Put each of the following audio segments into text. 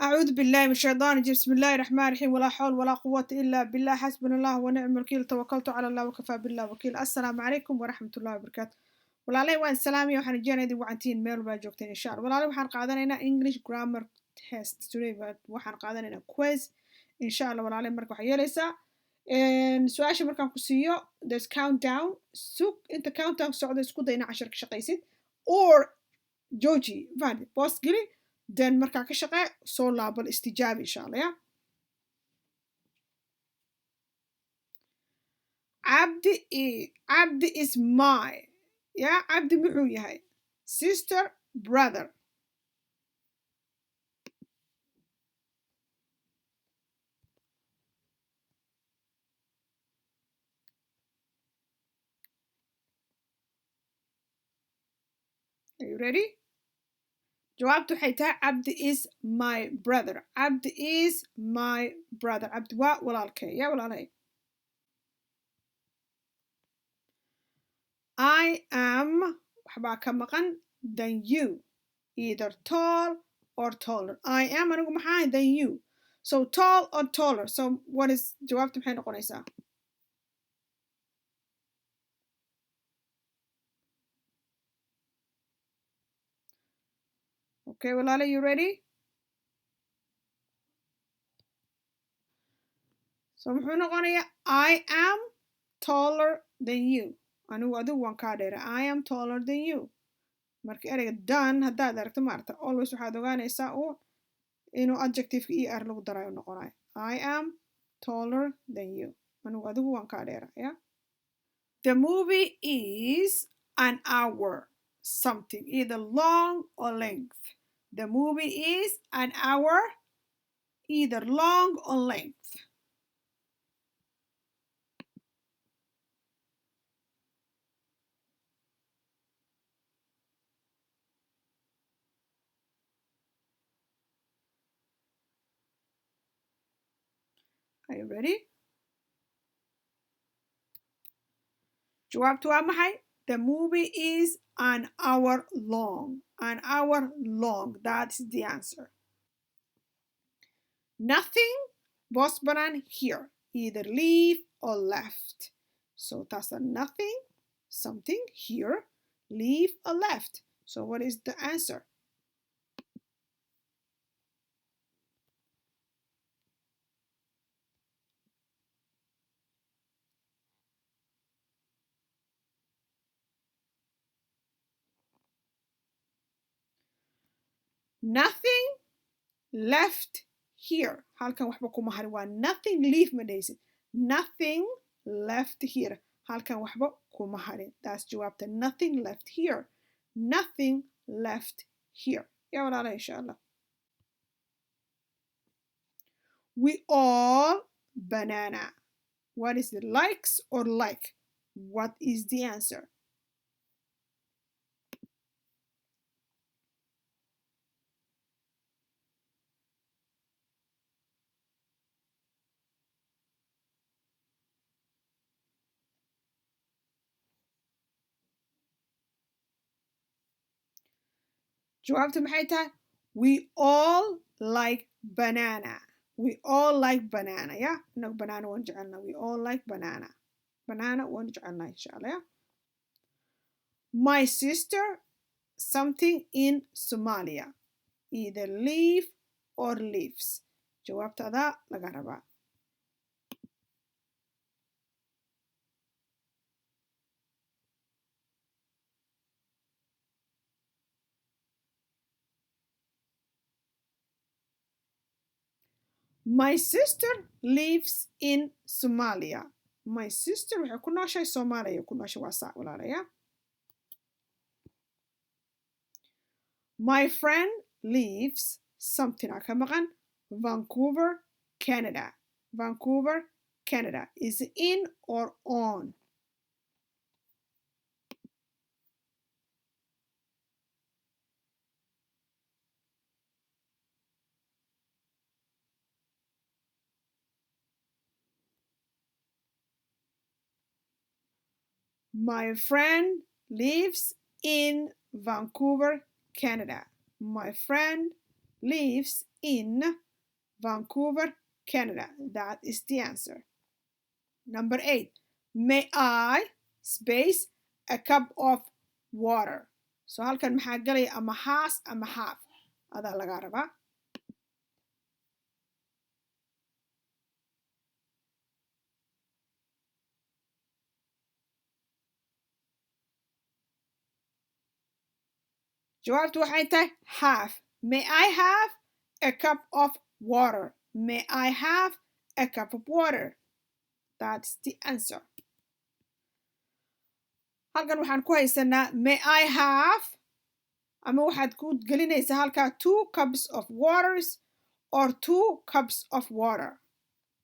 أعوذ بالله من الشيطان الرجيم بسم الله الرحمن الرحيم ولا حول ولا قوة إلا بالله حسبنا الله ونعم الوكيل توكلت على الله وكفى بالله وكيل السلام عليكم ورحمة الله وبركاته walaalay waan salaamaya waxaan rajeynayaa idin wacantiin meel walbaa joogteen insha allah walaalay waxaan qaadanaynaa English grammar test today waxaan qaadanaynaa quiz insha allah walaalay marka waxaa yeelaysaa su-aasha markaan ku siiyo there's countdown sug inta countdown socdo isku day inaad cashar ka shaqaysid or jooji fahmi boos geli then markaa ka shaqee soo laabal istijaabi insha allah ya Abdi is my yeah Abdi muxuu yahay sister brother are you ready jawaabtu waxay tahay Abdi is my brother Abdi is my brother Abdi waa walaalkay yaa walaalay I am waxbaa ka maqan than you either tall or taller I am anigu maxaa than you so tall or taller so what is jawaabtu maxay noqonaysaa okay walaala you ready so muxuu noqonayaa I am taller than you anigu adigu waan kaa dheera I am taller than you marka ereyga done haddaad aragto maaragta always waxaad ogaanaysaa uu inuu adjectiveka er lagu darayo noqonayo I am taller than you anigu adigu waan kaa dheera yeah the movie is an hour something either long or length the movie is an hour either long or length Are you ready? jawaabtu waa maxay the movie is an hour long an hour long that's the answer nothing boos banaan here either leave or left so that's a nothing something here leave or left so what is the answer nothing left here halkan waxba kuma harin waa nothing leave ma dhaysid nothing left here halkan waxba kuma harin that's jawaabta nothing left here nothing left here ya walaala insha allah we all banana what is the likes or like what is the answer jawaabtu maxay tahay we all like banana we all like banana yeah inagu banana waan jecelnaa we all like banana banana waan jecelnaa insha allah yeah my sister something in Somalia either leave or leaves jawaabta adaa laga rabaa My sister lives in Somalia. My sister waxay ku nooshahay Soomaaliya ku nooshahay waa saa walaalaya. My friend lives something ka maqan Vancouver, Canada. Vancouver, Canada is in or on. My friend lives in Vancouver, Canada. My friend lives in Vancouver, Canada. That is the answer. Number 8. May I space a cup of water? So halkan maxaa galaya ama haas ama half adaa laga rabaa. Jawaabtu waxay tahay half. May I have a cup of water? May I have a cup of water? That's the answer. halkan waxaan ku haysanaa may I have ama waxaad ku gelinaysaa halkaa 2 cups of waters or 2 cups of water.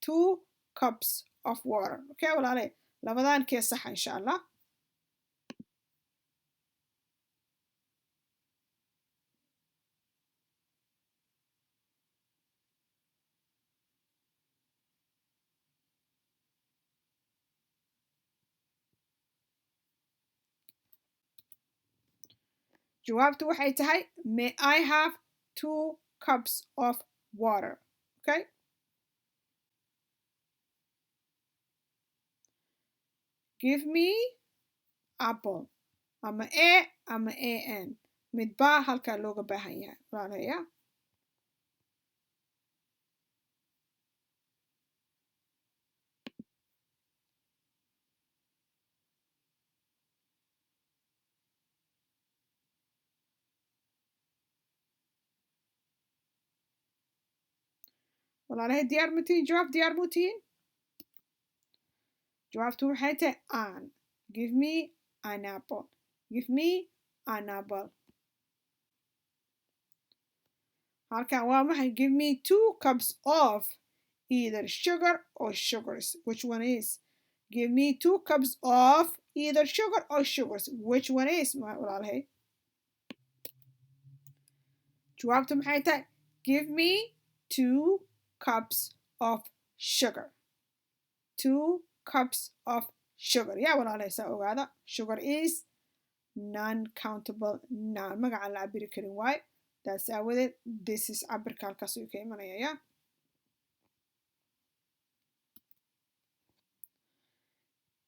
2 cups of water. Okay walaalay labadan kee saxa insha Allah. jawaabtu waxay tahay may I have 2 cups of water. Okay? Give me apple. Ama A ama AN. Midba halkaa looga baahan yahay. Walaalaya. walaalay diyaar ma tihiin jawaab diyaar ma tihiin jawaabtu waxay tahay an. Give me an apple. Give me an apple. halkan waa maxay give me 2 cups of either sugar or sugars. Which one is? Give me 2 cups of either sugar or sugars. Which one is? walaalay jawaabtu maxay tahay give me 2 cups of sugar. 2 cups of sugar. Yeah, walaalay saa ogaada. Sugar is non-countable noun. Magaca la cabiri karin waay. That's with it. This is cabirka halkaas uu ka imanaya. Yeah.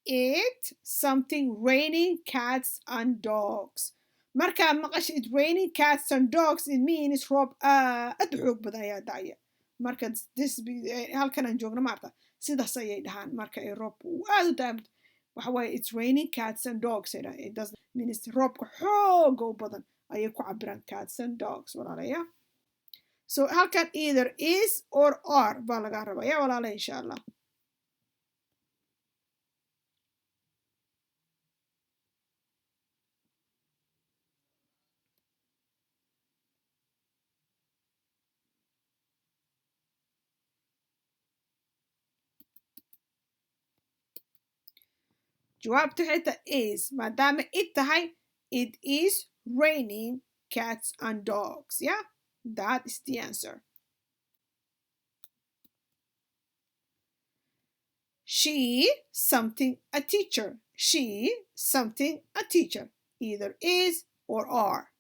It something raining cats and dogs. markaa maqash it raining cats and dogs it means roob aad u xoog badan ayaa da'aya. marka this halkan aan joogno maarta sidaas ayay dhahaan marka ay roobku uu aad u da'ay waxa waaye it's raining cats and dogs. It doesn't mean it's roobka xooga u badan ayay ku cabiraan cats and dogs walaalaya. So halkan either is or are baa laga rabaa yaa walaalay insha Allah. jawaabtu xita is maadaama it tahay it is raining cats and dogs. Yeah, that is the answer. She something a teacher. She something a teacher. Either is or are.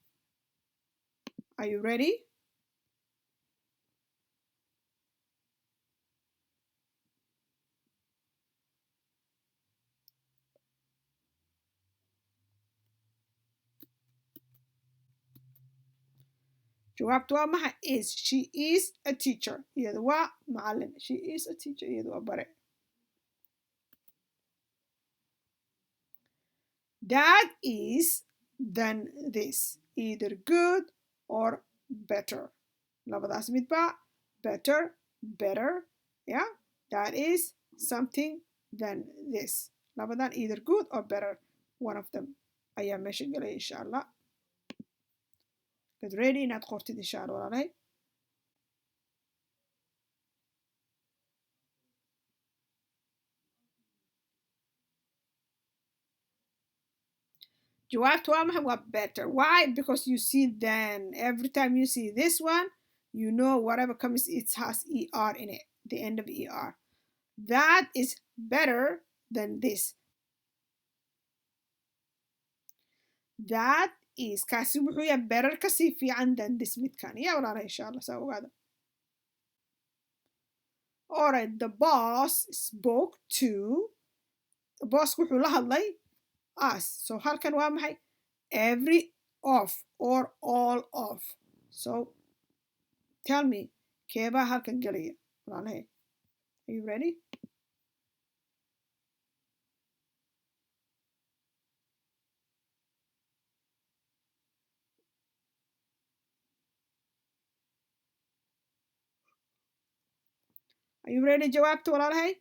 Are you ready? jawaabtu waa maxay is. She is a teacher. iyadu waa macallin. She is a teacher. iyadu waa bare. That is than this. Either good or better. labadaas midba better, better. Yeah, that is something than this. labadan either good or better. One of them ayaa meesha galaya insha Allah. Get ready inaad qortid insha Allah walaalay. jawaabtu waa maxay waa better. Why? Because you see then every time you see this one you know whatever comes it has er in it, the end of er. That is better than this. That is kaasi wuxuu yahay better kasii fiican than this midkan yaa walaalahay insha allah saa ogaada alright the boss spoke to the boss wuxuu la hadlay us so halkan waa maxay every of or all of so tell me keebaa halkan gelaya walaalahay are you ready Are you ready jawaabta walaalahay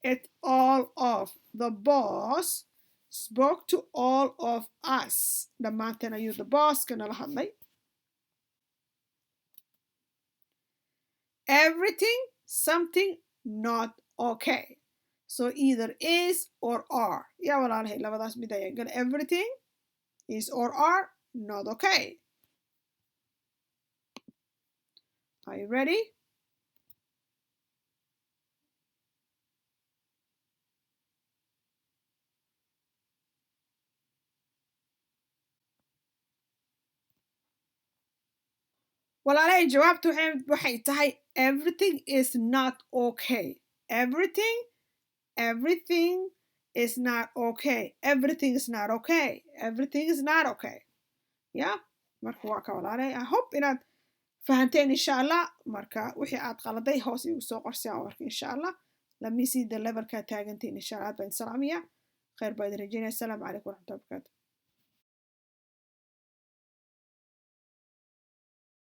It's all of the boss spoke to all of us dhammaanteen ayuu the boss kanala hadlay everything something not okay so either is or are yaa walaalahay labadaas mid ayaa gal everything is or are not okay Are you ready? Walaalay jawaabtu waxay tahay everything is not okay. Everything is not okay. Everything is not okay. Everything is not okay. Yeah? Marka waa ka walaalay. I hope inaad fahanteen insha Allah marka wixii aad qaladay hoos igu soo qorsiyaa warka insha Allah let me see the level ka taagantiin insha Allah baan salaamiya khayr baa idin rajaynaa assalaamu calaykum waraxmatullahi wabarakaatuh